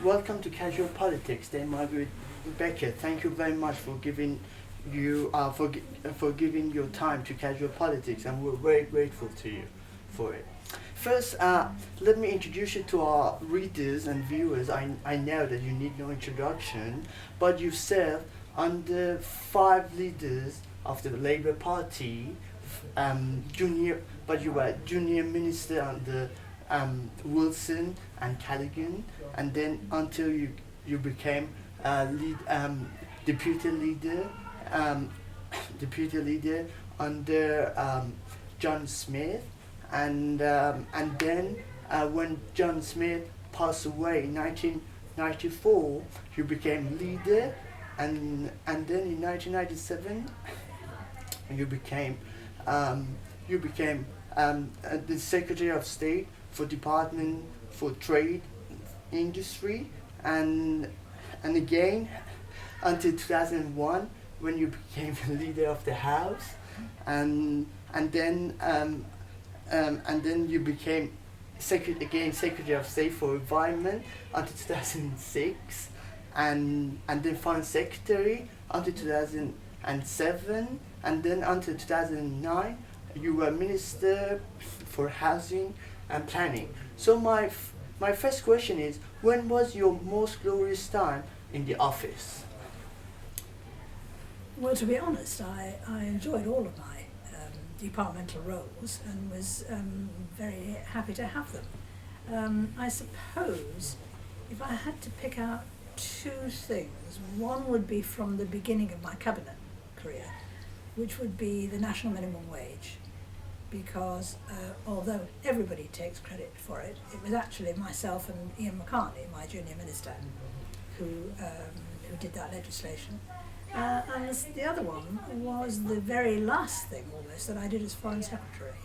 welcome to Casual Politics, Dame Margaret Beckett. Thank you very much for giving for giving your time to Casual Politics, and we're very grateful to you for it. First, let me introduce you to our readers and viewers. I know that you need no introduction, but you served under 5 leaders of the Labour Party, but you were junior minister under Wilson and Callaghan, and then until you became deputy leader under John Smith, and then when John Smith passed away in 1994, you became leader, and then in 1997 you became the Secretary of State for Department for Trade, Industry, and again until 2001 when you became the leader of the House, and then you became Secretary of State for Environment until 2006, and then Foreign Secretary until 2007, and then until 2009 you were Minister for Housing and Planning. So my first question is, when was your most glorious time in the office? Well, to be honest, I enjoyed all of my departmental roles and was very happy to have them. I suppose if I had to pick out 2 things, one would be from the beginning of my cabinet career, which would be the national minimum wage, because although everybody takes credit for it, it was actually myself and Ian McCartney, my junior minister, who did that legislation. And the other one was the very last thing almost that I did as Foreign Secretary,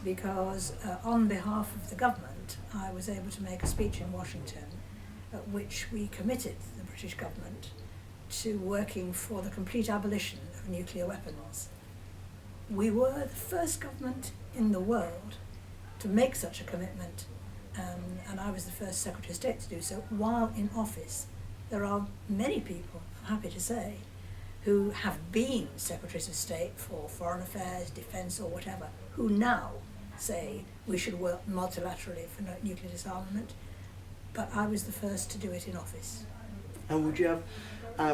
because on behalf of the government I was able to make a speech in Washington at which we committed the British government to working for the complete abolition of nuclear weapons. We were the first government in the world to make such a commitment, and I was the first Secretary of State to do so while in office. There are many people, I'm happy to say, who have been Secretaries of State for Foreign Affairs, Defence or whatever, who now say we should work multilaterally for nuclear disarmament, but I was the first to do it in office. And would you have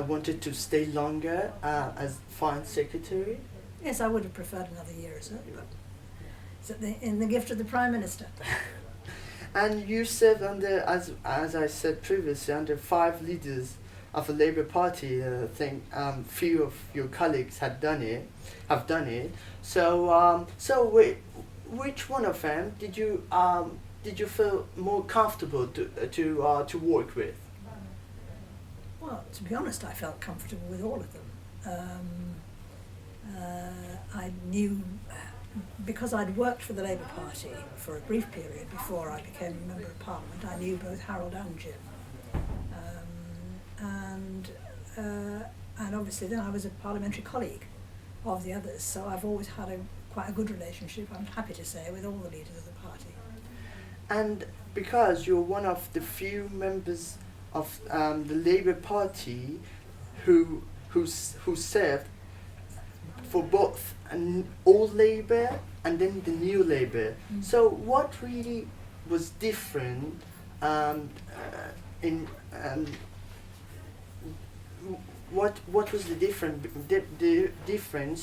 wanted to stay longer as Foreign Secretary? Yes, I would have preferred another year or so, but it's in the gift of the Prime Minister. And you served under, as I said previously, under 5 leaders of the Labour Party. I think few of your colleagues have done it. So, which one of them did you feel more comfortable to work with? Well, to be honest, I felt comfortable with all of them. I knew, because I'd worked for the Labour Party for a brief period before I became a Member of Parliament, I knew both Harold and Jim. And obviously then I was a parliamentary colleague of the others, so I've always had quite a good relationship, I'm happy to say, with all the leaders of the party. And because you're one of the few members of the Labour Party who served for both an old Labour and then the new Labour. So what really was different what was the difference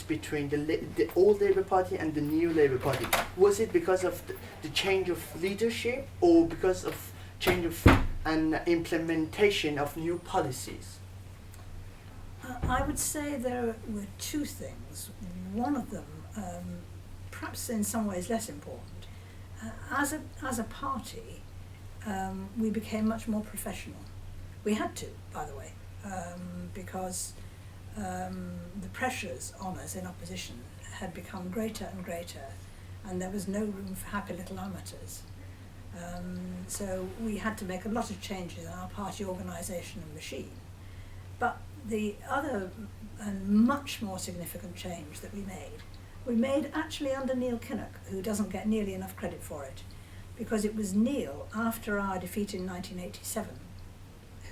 between the old Labour Party and the new Labour Party? Was it because of the change of leadership, or because of change of and implementation of new policies? I would say there were 2 things. One of them, perhaps in some ways less important. As a party, we became much more professional. We had to, by the way, because the pressures on us in opposition had become greater and greater, and there was no room for happy little amateurs. So we had to make a lot of changes in our party organisation and machine. But the other and much more significant change that we made actually under Neil Kinnock, who doesn't get nearly enough credit for it, because it was Neil, after our defeat in 1987,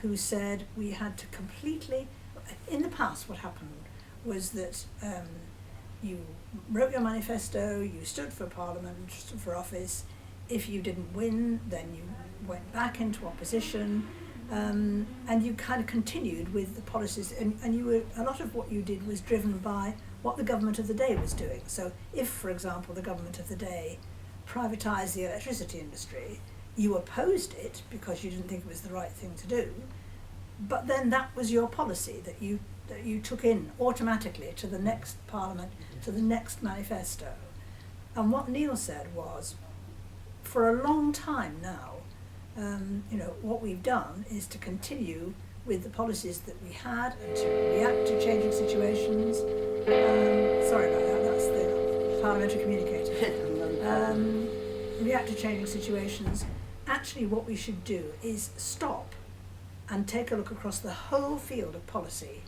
who said we had to completely, in the past what happened was that you wrote your manifesto, you stood for Parliament, stood for office. If you didn't win, then you went back into opposition, and you kind of continued with the policies, and you were, a lot of what you did was driven by what the government of the day was doing. So if, for example, the government of the day privatised the electricity industry, you opposed it because you didn't think it was the right thing to do, but then that was your policy that you took in automatically to the next Parliament, to the next manifesto. And what Neil said was, for a long time now, what we've done is to continue with the policies that we had and to react to changing situations. Sorry about that, that's the parliamentary communicator. React to changing situations. Actually, what we should do is stop and take a look across the whole field of policy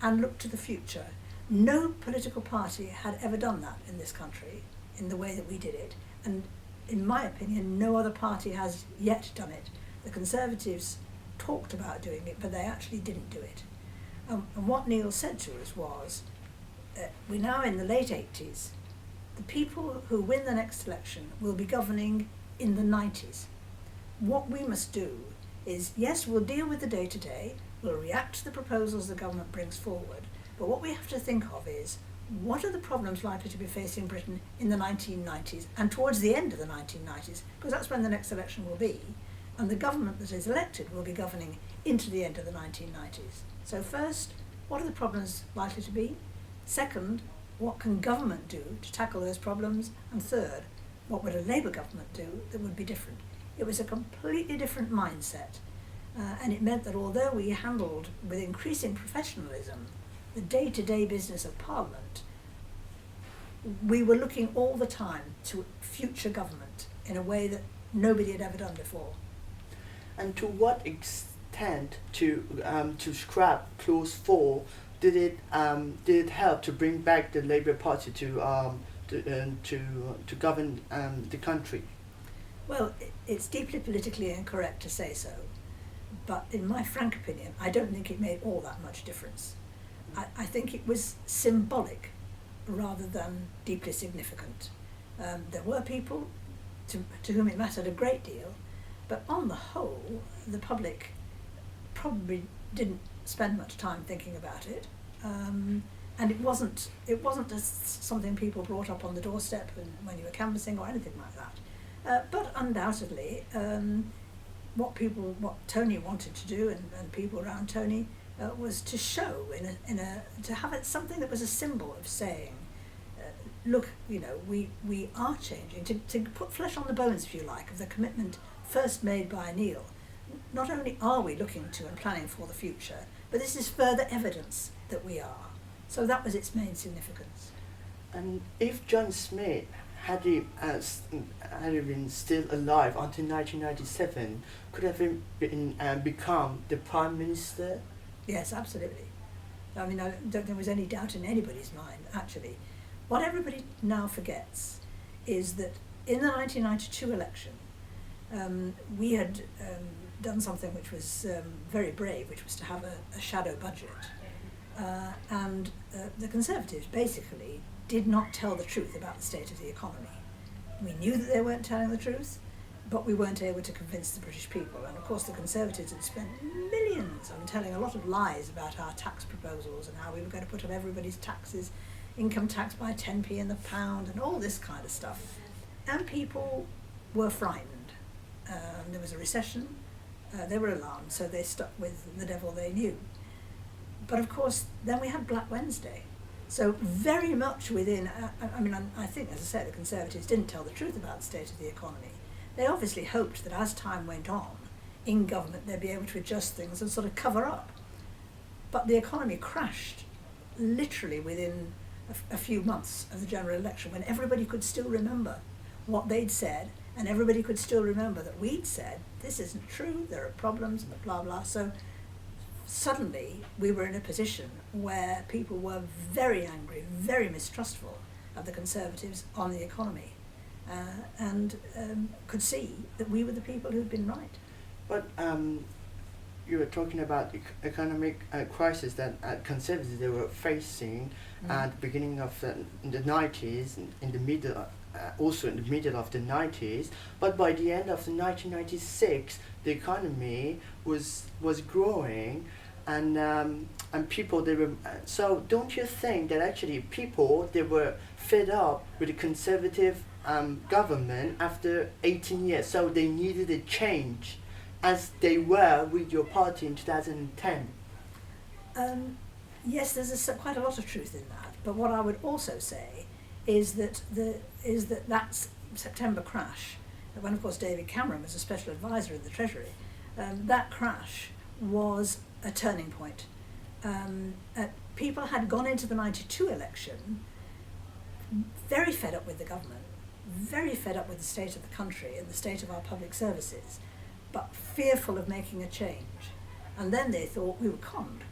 and look to the future. No political party had ever done that in this country in the way that we did it, and in my opinion, no other party has yet done it. The Conservatives talked about doing it, but they actually didn't do it. And what Neil said to us was, we're now in the late 80s. The people who win the next election will be governing in the 90s. What we must do is, yes, we'll deal with the day-to-day, we'll react to the proposals the government brings forward, but what we have to think of is, what are the problems likely to be facing Britain in the 1990s and towards the end of the 1990s, because that's when the next election will be, and the government that is elected will be governing into the end of the 1990s. So first, what are the problems likely to be? Second, what can government do to tackle those problems? And third, what would a Labour government do that would be different? It was a completely different mindset, and it meant that although we handled with increasing professionalism the day-to-day business of Parliament, we were looking all the time to future government in a way that nobody had ever done before. And to what extent to scrap Clause 4 did it help to bring back the Labour Party to govern the country? Well, it's deeply politically incorrect to say so, but in my frank opinion, I don't think it made all that much difference. I think it was symbolic rather than deeply significant. There were people to whom it mattered a great deal, but on the whole, the public probably didn't spend much time thinking about it, and it wasn't just something people brought up on the doorstep when you were canvassing or anything like that. But undoubtedly, what Tony wanted to do and people around Tony was to show to have it something that was a symbol of saying, look, we are changing, to put flesh on the bones, if you like, of the commitment first made by Neil. Not only are we looking to and planning for the future, but this is further evidence that we are. So that was its main significance. And if John Smith had he been still alive until 1997, could have become the Prime Minister? Yes, absolutely. I mean, I don't think there was any doubt in anybody's mind, actually. What everybody now forgets is that in the 1992 election, we had done something which was very brave, which was to have a shadow budget. And the Conservatives basically did not tell the truth about the state of the economy. We knew that they weren't telling the truth, but we weren't able to convince the British people. And of course the Conservatives had spent millions on telling a lot of lies about our tax proposals and how we were going to put up everybody's taxes, income tax by 10p in the pound and all this kind of stuff. And people were frightened. There was a recession, they were alarmed, so they stuck with the devil they knew. But of course, then we had Black Wednesday. So very much within, I think, as I said, the Conservatives didn't tell the truth about the state of the economy. They obviously hoped that as time went on, in government, they'd be able to adjust things and sort of cover up. But the economy crashed literally within a few months of the general election, when everybody could still remember what they'd said, and everybody could still remember that we'd said, this isn't true, there are problems, and blah, blah. So suddenly we were in a position where people were very angry, very mistrustful of the Conservatives on the economy, and could see that we were the people who'd been right. But you were talking about the economic crisis that conservatives they were facing at the beginning of the 90s, in the middle, also in the middle of the 90s. But by the end of the 1996, the economy was growing, and people they were. So don't you think that actually people they were fed up with the conservative government after 18 years, so they needed a change, as they were with your party in 2010? Yes, there's quite a lot of truth in that. But what I would also say is that that September crash, when of course David Cameron was a special advisor in the Treasury, that crash was a turning point. People had gone into the 92 election very fed up with the government, very fed up with the state of the country and the state of our public services, but fearful of making a change. And then they thought we were conned.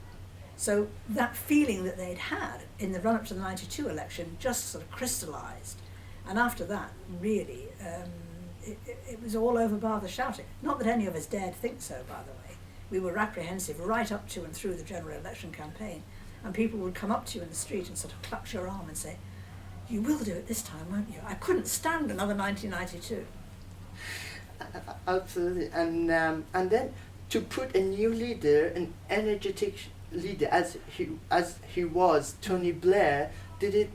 So that feeling that they'd had in the run-up to the 92 election just sort of crystallised. And after that, really, it was all over bar the shouting. Not that any of us dared think so, by the way. We were apprehensive right up to and through the general election campaign. And people would come up to you in the street and sort of clutch your arm and say, "You will do it this time, won't you?" I couldn't stand another 1992. Absolutely, and then to put a new leader, an energetic leader, as he was, Tony Blair, did it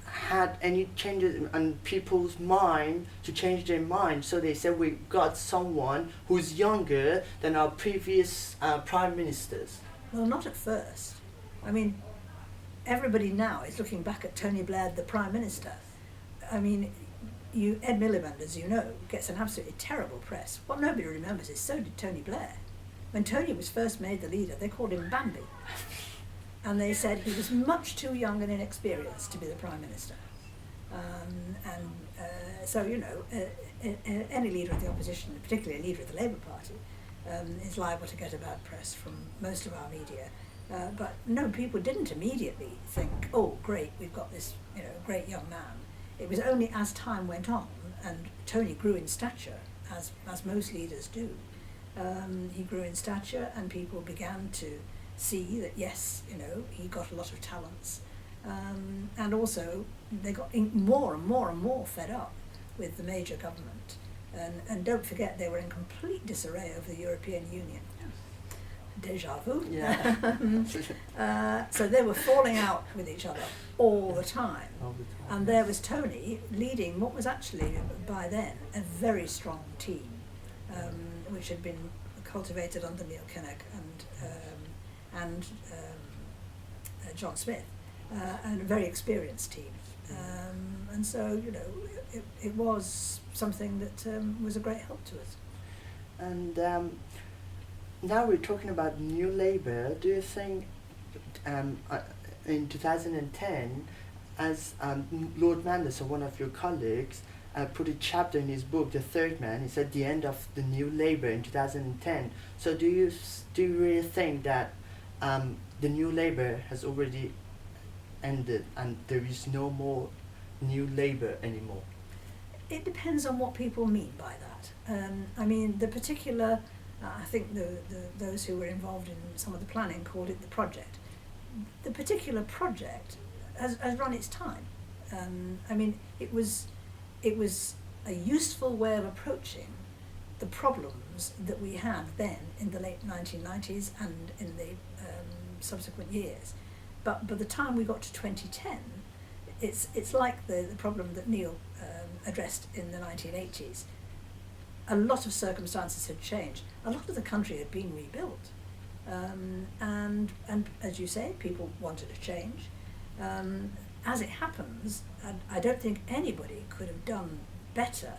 had any changes on people's mind to change their mind? So they said we got someone who's younger than our previous prime ministers. Well, not at first. I mean, everybody now is looking back at Tony Blair, the Prime Minister. I mean, Ed Miliband, as you know, gets an absolutely terrible press. What nobody remembers is so did Tony Blair. When Tony was first made the leader, they called him Bambi. And they said he was much too young and inexperienced to be the Prime Minister. So, you know, any leader of the opposition, particularly a leader of the Labour Party, is liable to get a bad press from most of our media. But no, people didn't immediately think, "Oh, great, we've got this, you know, great young man." It was only as time went on and Tony grew in stature, as most leaders do. He grew in stature and people began to see that, yes, you know, he got a lot of talents. And also they got more and more fed up with the major government. And don't forget, they were in complete disarray over the European Union. Déjà vu. Yeah. So they were falling out with each other all the time. And there was Tony leading what was actually, by then, a very strong team, which had been cultivated under Neil Kinnock and John Smith, and a very experienced team. And so, you know, it was something that was a great help to us. And now we're talking about New Labour. Do you think in 2010, as Lord Manderson, one of your colleagues, put a chapter in his book, The Third Man, he said the end of the New Labour in 2010. So do you really think that the New Labour has already ended and there is no more New Labour anymore? It depends on what people mean by that. I mean, the particular, I think those who were involved in some of the planning called it the project. The particular project has run its time. I mean, it was a useful way of approaching the problems that we had then in the late 1990s and in the subsequent years. But by the time we got to 2010, it's like the problem that Neil addressed in the 1980s. A lot of circumstances had changed. A lot of the country had been rebuilt. And as you say, people wanted a change. As it happens, I don't think anybody could have done better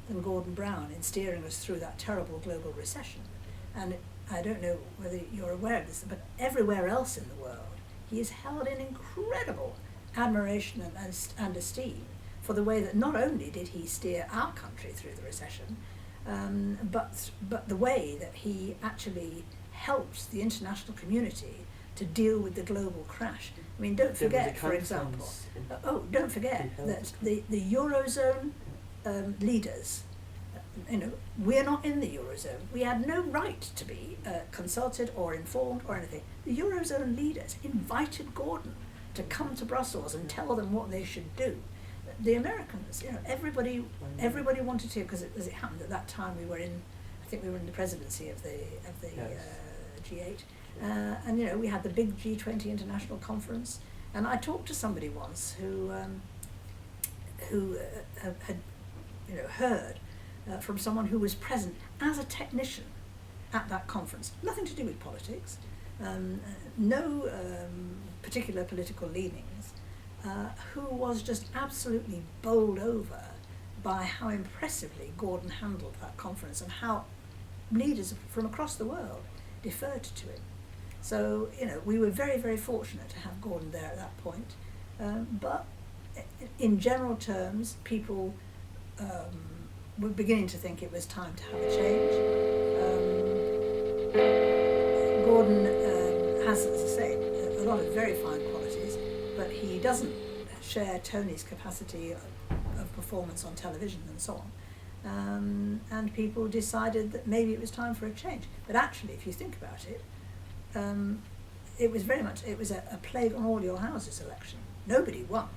than Gordon Brown in steering us through that terrible global recession. And I don't know whether you're aware of this, but everywhere else in the world, he is held in incredible admiration and esteem for the way that not only did he steer our country through the recession, but the way that he actually helped the international community to deal with the global crash. I mean, don't forget, for example, don't forget that the Eurozone leaders we're not in the Eurozone. We had no right to be consulted or informed or anything. The Eurozone leaders invited Gordon to come to Brussels and tell them what they should do. The Americans, everybody wanted to, because as it happened at that time, I think we were in the presidency of the G8, and we had the big G20 international conference, and I talked to somebody once who had heard from someone who was present as a technician at that conference, nothing to do with politics, no particular political leanings, who was just absolutely bowled over by how impressively Gordon handled that conference and how leaders from across the world deferred to him. So, we were very, very fortunate to have Gordon there at that point. But in general terms, people were beginning to think it was time to have a change. Gordon has, as I say, a lot of very fine qualities, but he doesn't share Tony's capacity of performance on television and so on. And people decided that maybe it was time for a change. But actually, if you think about it, it was a plague on all your houses election. Nobody won.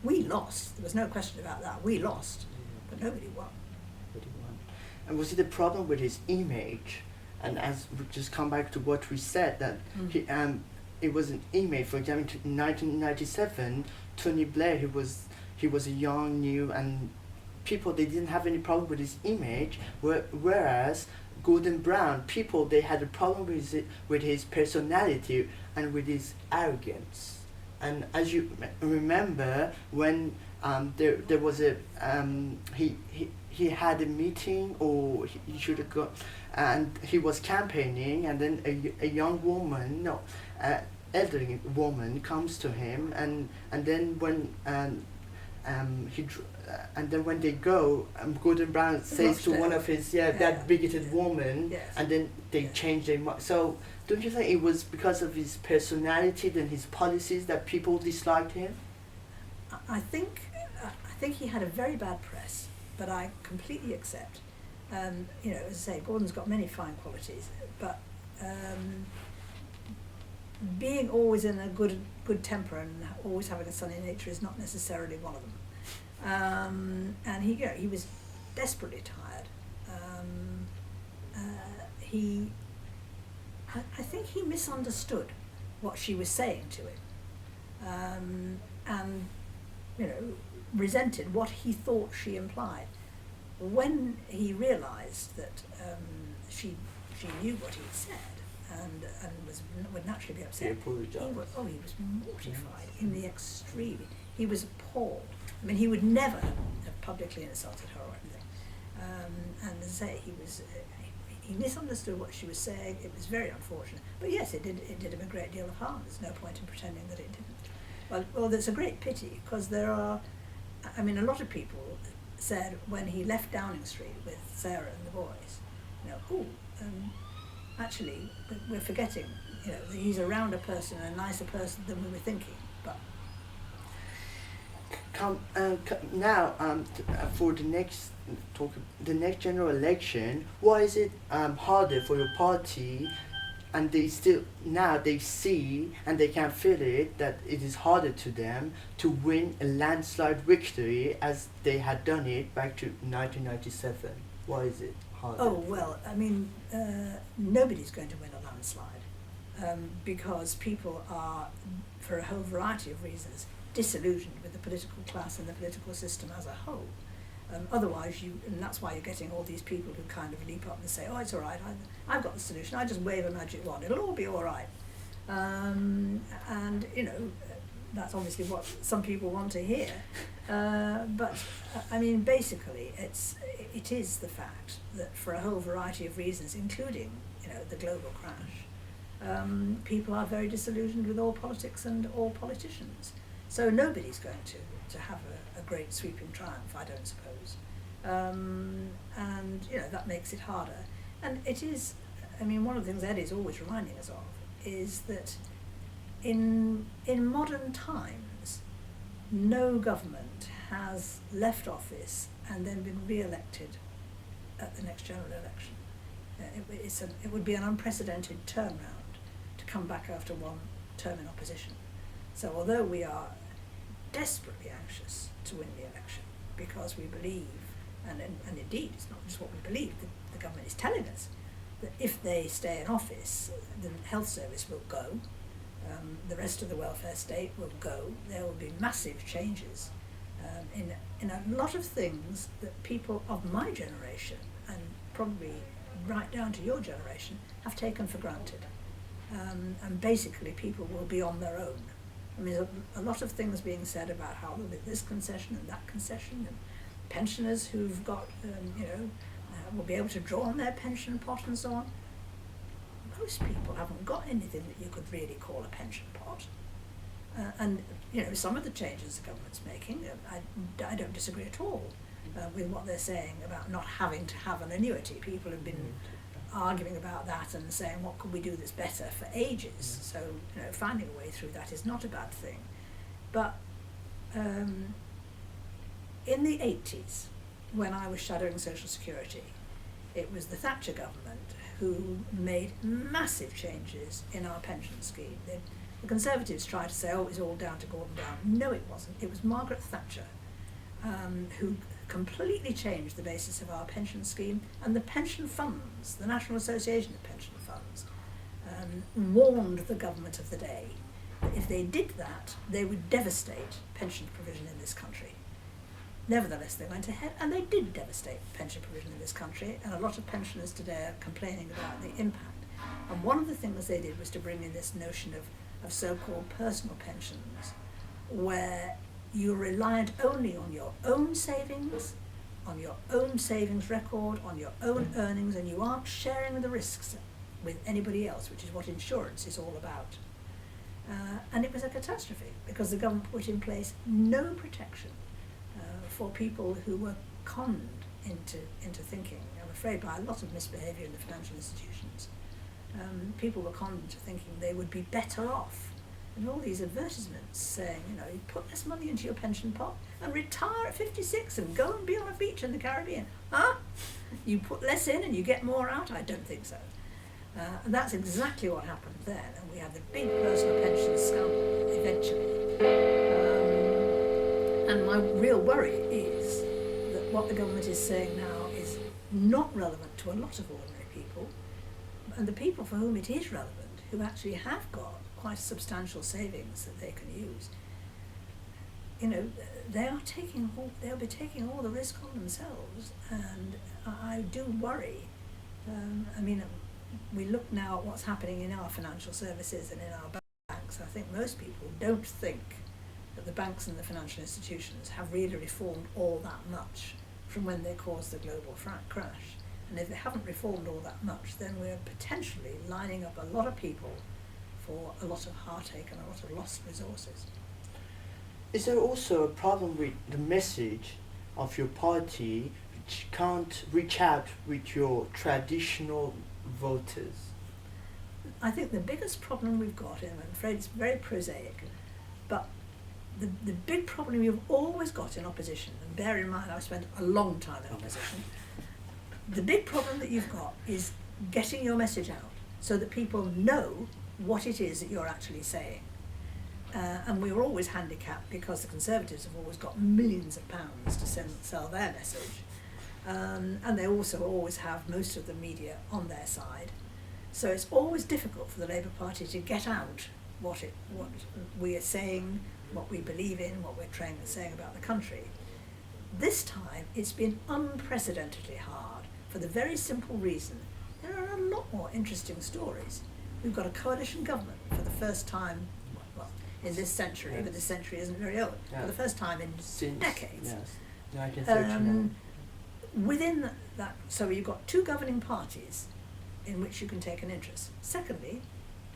We lost. There was no question about that. We lost, but nobody won. And was it a problem with his image? And as we just come back to what we said, that it was an image. For example, in 1997, Tony Blair, he was a young, new, and people, they didn't have any problem with his image, whereas Gordon Brown, people, they had a problem with his personality and with his arrogance. And as you remember, when there was he had a meeting, or he should have gone, and he was campaigning, and then a young woman, elderly woman, comes to him, and then when when they go, Gordon Brown says to one of his that bigoted woman, yes. And then they change their mind. So don't you think it was because of his personality and his policies that people disliked him? I think he had a very bad press, but I completely accept. As I say, Gordon's got many fine qualities, but being always in a good temper and always having a sunny nature is not necessarily one of them. And he was desperately tired. I think he misunderstood what she was saying to him, and resented what he thought she implied. When he realised that she knew what he'd said and would naturally be upset, he was mortified in the extreme. He was appalled. I mean, he would never have publicly insulted her or anything. And as I say, he misunderstood what she was saying. It was very unfortunate. But yes, it did him a great deal of harm. There's no point in pretending that it didn't. Well, that's a great pity, because a lot of people said when he left Downing Street with Sarah and the boys, actually, we're forgetting, he's a rounder person and a nicer person than we were thinking. But for the next general election, why is it harder for your party, and they see and they can feel it, that it is harder to them to win a landslide victory as they had done it back to 1997? Why is it harder? Oh, well, nobody's going to win a landslide, because people are, for a whole variety of reasons, disillusioned with the political class and the political system as a whole. Otherwise, and that's why you're getting all these people who kind of leap up and say, "Oh, it's all right. I've got the solution. I just wave a magic wand. It'll all be all right." That's obviously what some people want to hear. But basically, it is the fact that for a whole variety of reasons, including the global crash, people are very disillusioned with all politics and all politicians. So nobody's going to have a great sweeping triumph, I don't suppose. That makes it harder. And it is, one of the things Eddie's always reminding us of is that in modern times, no government has left office and then been re-elected at the next general election. It would be an unprecedented turnaround to come back after one term in opposition. So although we are desperately anxious to win the election, because we believe, and indeed it's not just what we believe, the government is telling us that if they stay in office, the health service will go, the rest of the welfare state will go, there will be massive changes in a lot of things that people of my generation, and probably right down to your generation, have taken for granted. And basically people will be on their own. I mean, there's a lot of things being said about how there'll be this concession and that concession, and pensioners who've got, will be able to draw on their pension pot and so on. Most people haven't got anything that you could really call a pension pot. And some of the changes the government's making, I don't disagree at all with what they're saying about not having to have an annuity. People have been arguing about that and saying, what could we do that's better for ages? So finding a way through that is not a bad thing. But in the 80s, when I was shadowing Social Security, it was the Thatcher government who made massive changes in our pension scheme. The Conservatives tried to say, oh, it was all down to Gordon Brown. No, it wasn't. It was Margaret Thatcher who completely changed the basis of our pension scheme, and the pension funds, the National Association of Pension Funds, warned the government of the day that if they did that, they would devastate pension provision in this country. Nevertheless, they went ahead and they did devastate pension provision in this country, and a lot of pensioners today are complaining about the impact. And one of the things they did was to bring in this notion of so-called personal pensions, where you're reliant only on your own savings, on your own savings record, on your own earnings, and you aren't sharing the risks with anybody else, which is what insurance is all about. And it was a catastrophe, because the government put in place no protection for people who were conned into thinking, I'm afraid by a lot of misbehaviour in the financial institutions. People were conned into thinking they would be better off. And all these advertisements saying, you put less money into your pension pot and retire at 56 and go and be on a beach in the Caribbean. Huh? You put less in and you get more out? I don't think so. And that's exactly what happened then. And we had the big personal pension scandal eventually. And my real worry is that what the government is saying now is not relevant to a lot of ordinary people. And the people for whom it is relevant, who actually have got quite substantial savings that they can use, they'll be taking all the risk on themselves, and I do worry. We look now at what's happening in our financial services and in our banks. I think most people don't think that the banks and the financial institutions have really reformed all that much from when they caused the global crash. And if they haven't reformed all that much, then we're potentially lining up a lot of people for a lot of heartache and a lot of lost resources. Is there also a problem with the message of your party, which can't reach out with your traditional voters? I think the biggest problem we've got, and I'm afraid it's very prosaic, but the big problem we've always got in opposition, and bear in mind I've spent a long time in opposition, the big problem that you've got is getting your message out so that people know what it is that you're actually saying. And we were always handicapped because the Conservatives have always got millions of pounds to sell their message. And they also always have most of the media on their side. So it's always difficult for the Labour Party to get out what we are saying, what we believe in, what we're saying about the country. This time it's been unprecedentedly hard for the very simple reason there are a lot more interesting stories. We've got a coalition government for the first time, well, in this century, but this century isn't very old, for the first time in decades. Yes, 1939. Within that, so you've got two governing parties in which you can take an interest. Secondly,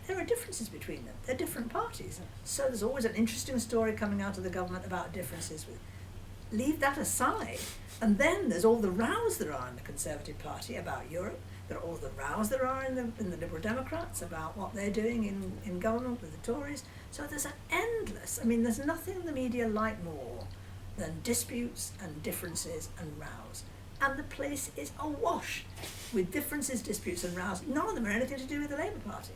there are differences between them. They're different parties. So there's always an interesting story coming out of the government about differences. Leave that aside. And then there's all the rows there are in the Conservative Party about Europe. There are all the rows there are in the Liberal Democrats about what they're doing in government with the Tories. So there's an endless, there's nothing the media like more than disputes and differences and rows. and the place is awash with differences, disputes and rows. None of them are anything to do with the Labour Party.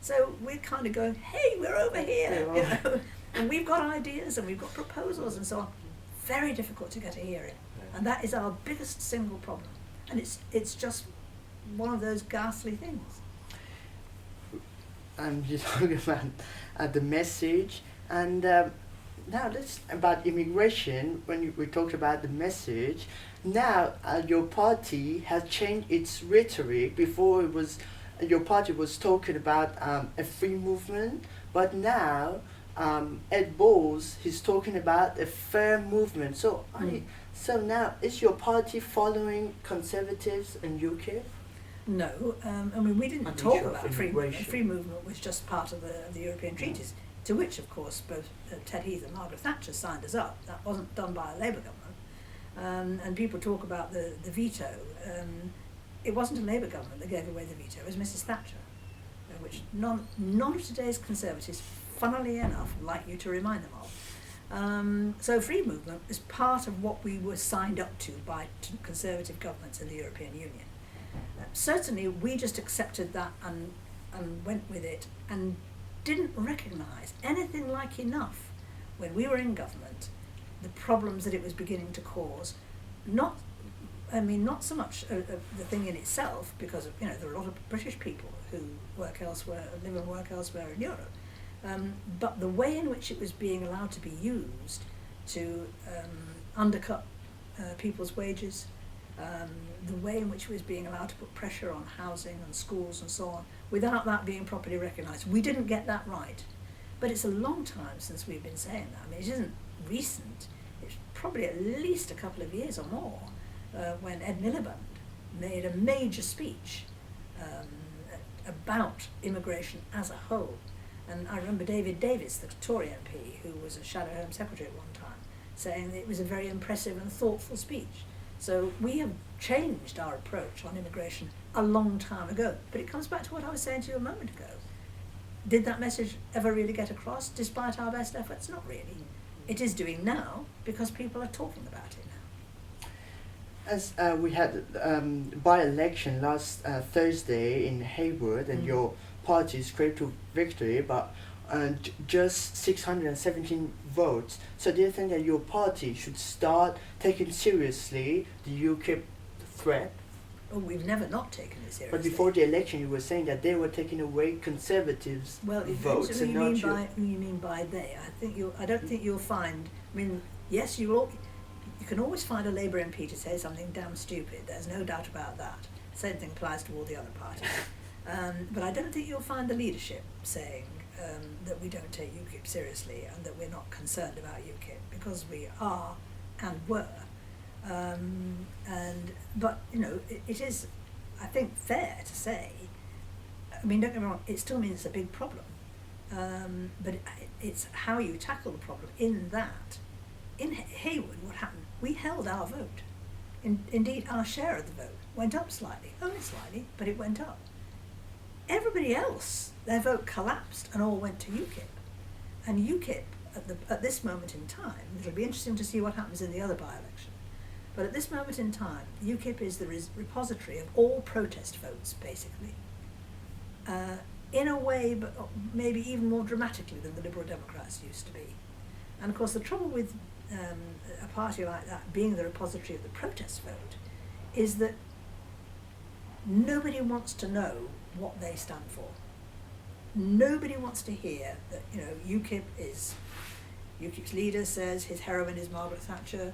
So we're kind of going, hey, we're over here, you know, and we've got ideas and we've got proposals and so on. Very difficult to get a hearing, and that is our biggest single problem. And it's just one of those ghastly things. You're talking about the message, and now let's about immigration. When we talked about the message, now your party has changed its rhetoric. Before it was, your party was talking about a free movement, but now Ed Bowles, he's talking about a fair movement. So so now is your party following Conservatives in UKIP? No, I mean we didn't talk about free movement. Free movement was just part of the European treaties, to which of course both Ted Heath and Margaret Thatcher signed us up. That wasn't done by a Labour government. And people talk about the veto. It wasn't a Labour government that gave away the veto. It was Mrs Thatcher, which none of today's Conservatives, funnily enough, would like you to remind them of. So free movement is part of what we were signed up to by Conservative governments in the European Union. Certainly we just accepted that and went with it and didn't recognise anything like enough when we were in government the problems that it was beginning to cause. Not so much the thing in itself, because there are a lot of British people who work elsewhere, live and work elsewhere in Europe, but the way in which it was being allowed to be used to undercut people's wages, the way in which it was being allowed to put pressure on housing and schools and so on, without that being properly recognised. We didn't get that right. But it's a long time since we've been saying that. I mean, it isn't recent. It's probably at least a couple of years or more when Ed Miliband made a major speech about immigration as a whole. And I remember David Davis, the Tory MP, who was a Shadow Home Secretary at one time, saying that it was a very impressive and thoughtful speech. So we have changed our approach on immigration a long time ago. But it comes back to what I was saying to you a moment ago. Did that message ever really get across, despite our best efforts? Not really. It is doing now because people are talking about it now. As we had by-election last Thursday in Haywood, and your party scraped to victory, but just 617 votes. So do you think that your party should start taking seriously the UKIP threat? Oh, we've never not taken it seriously. But before the election, you were saying that they were taking away Conservatives' votes, and not you. You mean by they? I don't think you'll find. I mean, yes, you can always find a Labour MP to say something damn stupid. There's no doubt about that. Same thing applies to all the other parties. But I don't think you'll find the leadership saying that we don't take UKIP seriously and that we're not concerned about UKIP, because we are and were. But it is, I think, fair to say. I mean, don't get me wrong. It still means it's a big problem, but it's how you tackle the problem. In Haywood, what happened? We held our vote. Indeed, our share of the vote went up slightly, only slightly, but it went up. Everybody else, their vote collapsed and all went to UKIP. And UKIP, at this moment in time, it'll be interesting to see what happens in the other by-election, but at this moment in time, UKIP is the repository of all protest votes, basically, in a way, but maybe even more dramatically than the Liberal Democrats used to be. And of course, the trouble with a party like that being the repository of the protest vote is that nobody wants to know what they stand for. Nobody wants to hear that UKIP's leader says his heroine is Margaret Thatcher.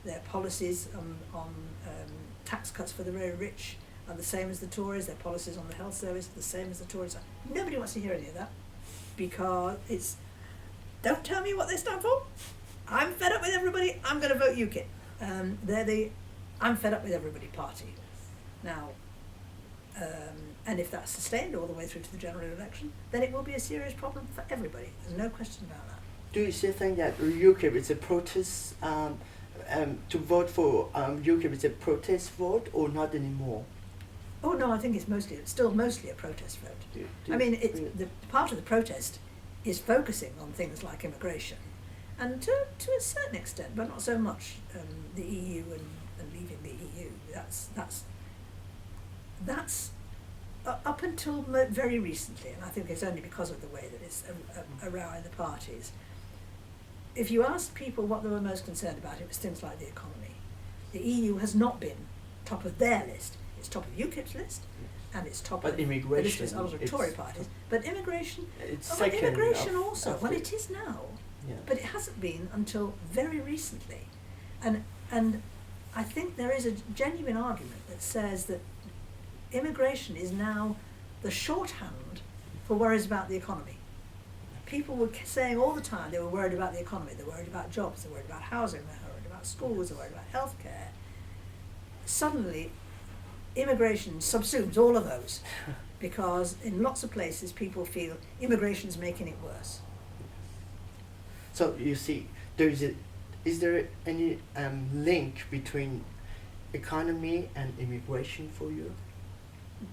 Their policies on tax cuts for the very rich are the same as the Tories. Their policies on the health service are the same as the Tories. Nobody wants to hear any of that, because it's, don't tell me what they stand for. I'm fed up with everybody. I'm going to vote UKIP. They're the I'm fed up with everybody party. Now, and if that's sustained all the way through to the general election, then it will be a serious problem for everybody. There's no question about that. Do you still think that UKIP is a protest, to vote for UKIP is a protest vote, or not anymore? Oh no, I think it's still mostly a protest vote. The part of the protest is focusing on things like immigration, and to a certain extent, but not so much, the EU and leaving the EU. that's up until very recently, and I think it's only because of the way that it's a row in the parties. If you asked people what they were most concerned about, it was things like the economy. The EU has not been top of their list. It's top of UKIP's list, and it's top of immigration, the list of Tory parties. But immigration, second also. Well, it is now, but it hasn't been until very recently, and I think there is a genuine argument that says that immigration is now the shorthand for worries about the economy. People were saying all the time they were worried about the economy, they were worried about jobs, they were worried about housing, they were worried about schools, they were worried about healthcare. Suddenly, immigration subsumes all of those because in lots of places people feel immigration's making it worse. So you see, is there any link between economy and immigration for you?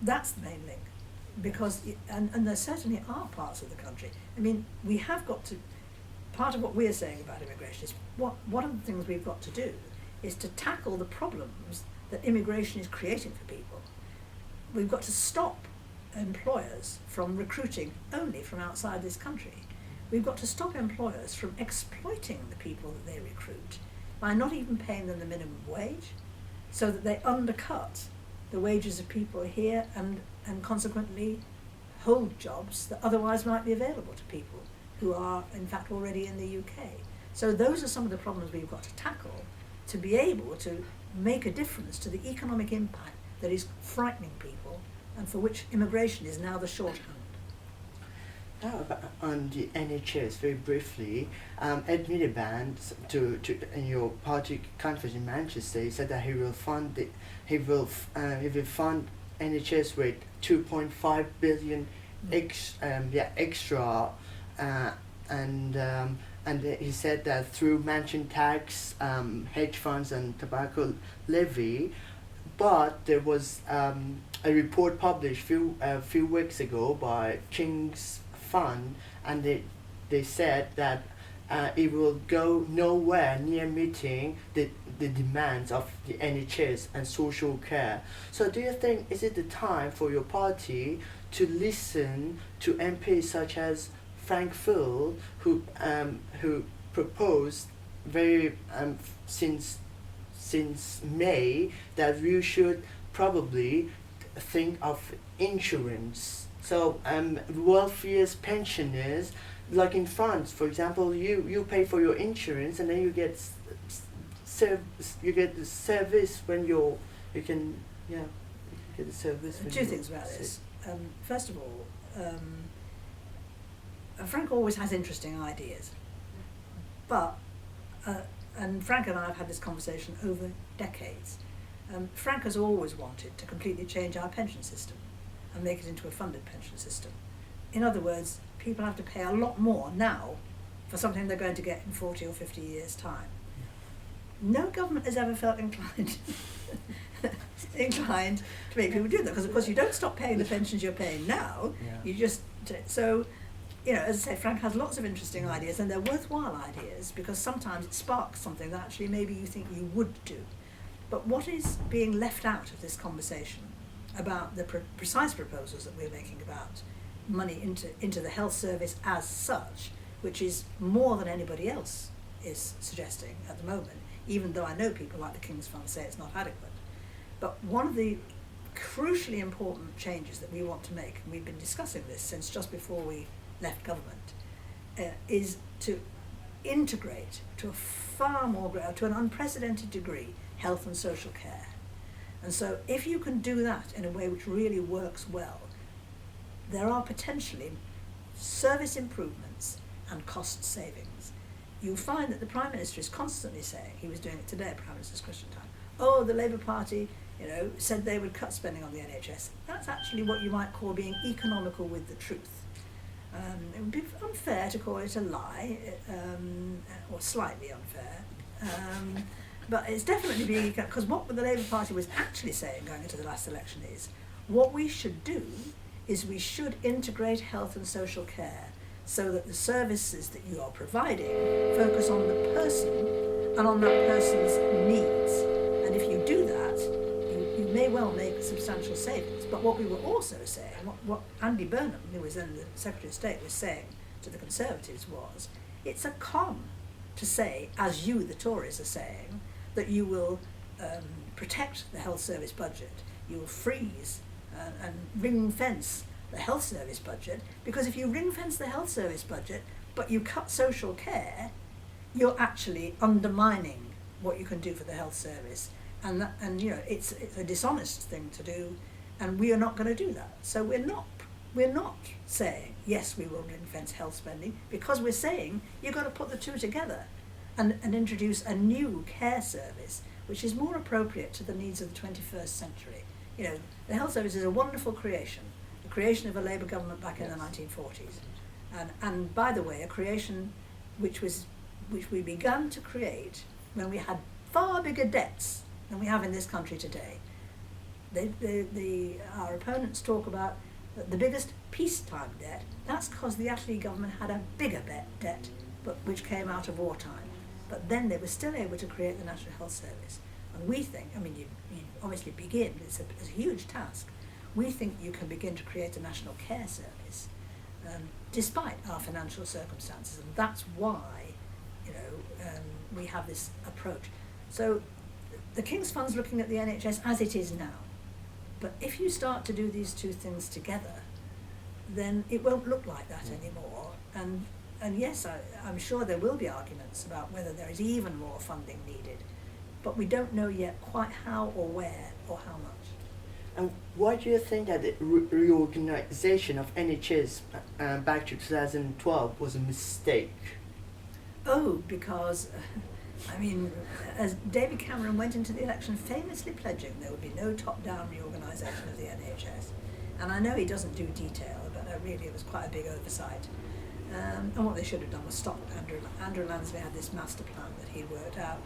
That's the main link, because and there certainly are parts of the country. I mean, we have got to. Part of what we're saying about immigration is one of the things we've got to do is to tackle the problems that immigration is creating for people. We've got to stop employers from recruiting only from outside this country. We've got to stop employers from exploiting the people that they recruit by not even paying them the minimum wage, so that they undercut the wages of people here and consequently hold jobs that otherwise might be available to people who are in fact already in the UK. So those are some of the problems we've got to tackle to be able to make a difference to the economic impact that is frightening people and for which immigration is now the shorthand. On the NHS, very briefly, Ed Miliband, in your party conference in Manchester, he said that he will fund NHS with 2.5 billion extra, and he said that through mansion tax, hedge funds, and tobacco levy. But there was a report published a few weeks ago by King's Fund, and they said that it will go nowhere near meeting the demands of the NHS and social care. So do you think, is it the time for your party to listen to MPs such as Frank Field, who proposed since May that we should probably think of insurance? So wealthiest pensioners, like in France, for example, you pay for your insurance and then you get the service when you can get the service. Two things about this. First of all, Frank always has interesting ideas, but and Frank and I have had this conversation over decades. Frank has always wanted to completely change our pension system and make it into a funded pension system. In other words, people have to pay a lot more now for something they're going to get in 40 or 50 years' time. No government has ever felt inclined to make people do that, because of course you don't stop paying the pensions you're paying now. You just so. As I say, Frank has lots of interesting ideas, and they're worthwhile ideas because sometimes it sparks something that actually maybe you think you would do. But what is being left out of this conversation about the precise proposals that we're making about money into the health service as such, which is more than anybody else is suggesting at the moment, even though I know people like the King's Fund say it's not adequate. But one of the crucially important changes that we want to make, and we've been discussing this since just before we left government, is to integrate to an unprecedented degree health and social care. And so if you can do that in a way which really works well, there are potentially service improvements and cost savings. You'll find that the Prime Minister is constantly saying, he was doing it today at Prime Minister's Question Time, the Labour Party said they would cut spending on the NHS. That's actually what you might call being economical with the truth. It would be unfair to call it a lie, or slightly unfair, but it's definitely being, because what the Labour Party was actually saying going into the last election is, what we should do is we should integrate health and social care so that the services that you are providing focus on the person and on that person's needs. And if you do that, you well make substantial savings. But what we were also saying, what Andy Burnham, who was then the Secretary of State, was saying to the Conservatives was, it's a con to say, as you, the Tories, are saying, that you will protect the health service budget, you will freeze and ring-fence the health service budget, because if you ring-fence the health service budget but you cut social care, you're actually undermining what you can do for the health service. And it's a dishonest thing to do, and we are not going to do that. So we're not saying, yes, we will ring-fence health spending, because we're saying you've got to put the two together and introduce a new care service which is more appropriate to the needs of the 21st century. The health service is a wonderful creation, the creation of a Labour government back in the 1940s. And by the way, a creation which we began to create when we had far bigger debts than we have in this country today. Our opponents talk about the biggest peacetime debt. That's because the Attlee government had a bigger debt, but which came out of wartime. But then they were still able to create the National Health Service. And we think, you obviously begin, it's a huge task. We think you can begin to create a National Care Service, despite our financial circumstances, and that's why we have this approach. So the King's Fund's looking at the NHS as it is now, but if you start to do these two things together, then it won't look like that anymore. And yes, I'm sure there will be arguments about whether there is even more funding needed, but we don't know yet quite how or where or how much. And why do you think that the reorganisation of NHS back to 2012 was a mistake? Oh, because, as David Cameron went into the election famously pledging there would be no top-down reorganisation of the NHS. And I know he doesn't do detail, but really it was quite a big oversight. And what they should have done was stop Andrew Lansley had this master plan that he'd worked out.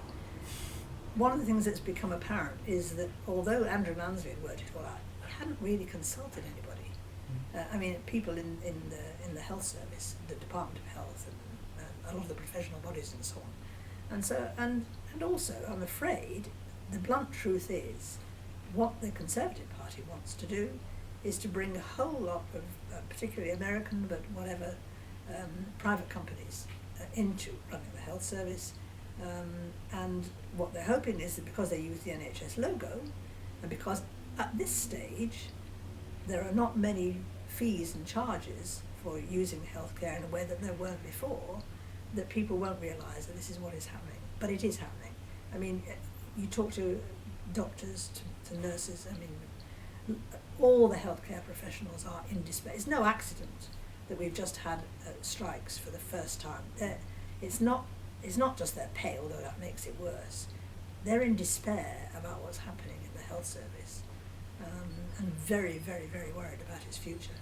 One of the things that's become apparent is that although Andrew Lansley had worked it all out, he hadn't really consulted anybody. People in the health service, the Department of Health, and a lot of the professional bodies and so on. And also, I'm afraid, the blunt truth is, what the Conservative Party wants to do is to bring a whole lot of, particularly American, but whatever, private companies into running the health service. And what they're hoping is that because they use the NHS logo, and because at this stage there are not many fees and charges for using healthcare in a way that there weren't before, that people won't realise that this is what is happening. But it is happening. You talk to doctors, to nurses, all the healthcare professionals are in despair. It's no accident that we've just had strikes for the first time. It's not just their pay, although that makes it worse. They're in despair about what's happening in the health service, and very, very, very worried about its future.